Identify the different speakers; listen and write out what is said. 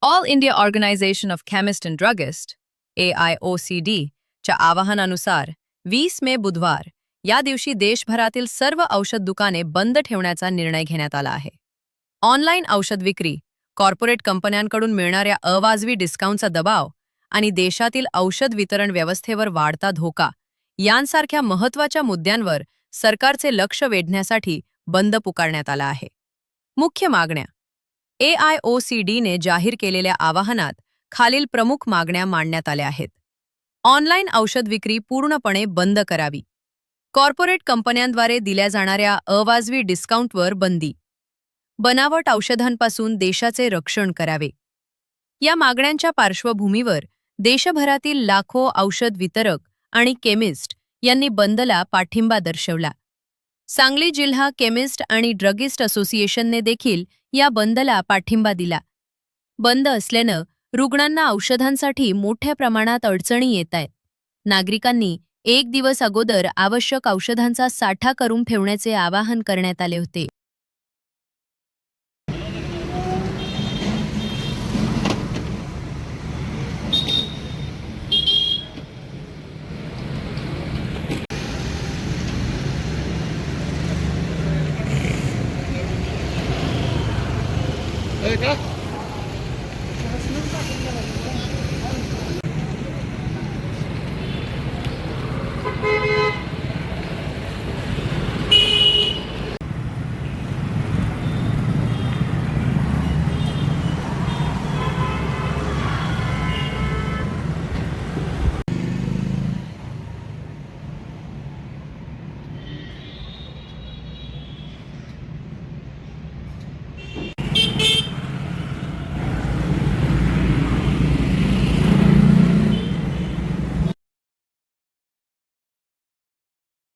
Speaker 1: All India organisation of chemist and druggist AIOCD च्या आवाहनानुसार 20 मे बुधवार या दिवशी देशभरातील सर्व औषध दुकाने बंद ठेवण्याचा निर्णय घेण्यात आला आहे. ऑनलाईन औषध विक्री, कॉर्पोरेट कंपन्यांकडून मिळणाऱ्या अवाजवी डिस्काउंटचा दबाव आणि देशातील औषध वितरण व्यवस्थेवर वाढता धोका यांसारख्या महत्त्वाच्या मुद्द्यांवर सरकारचे लक्ष वेधण्यासाठी बंद पुकारण्यात आला आहे. मुख्य मागण्या AIOCDने जाहीर केलेल्या आवाहनात खालील प्रमुख मागण्या मांडण्यात आल्या आहेत. ऑनलाईन औषध विक्री पूर्णपणे बंद करावी. कॉर्पोरेट कंपन्यांद्वारे दिल्या जाणाऱ्या अवाजवी डिस्काउंटवर बंदी. बनावट औषधांपासून देशाचे रक्षण करावे. या मागण्यांच्या पार्श्वभूमीवर देशभरातील लाखो औषध वितरक आणि केमिस्ट यांनी बंदला पाठिंबा दर्शवला. सांगली जिल्हा केमिस्ट आणि ड्रगिस्ट असोसिएशनने देखील या बंदला पाठिंबा दिला. बंद असल्यानं रुग्णांना औषधांसाठी मोठ्या प्रमाणात अडचणी येतायत. नागरिकांनी 1 दिवस अगोदर आवश्यक औषधांचा साठा करून ठेवण्याचे आवाहन करण्यात आले होते.
Speaker 2: का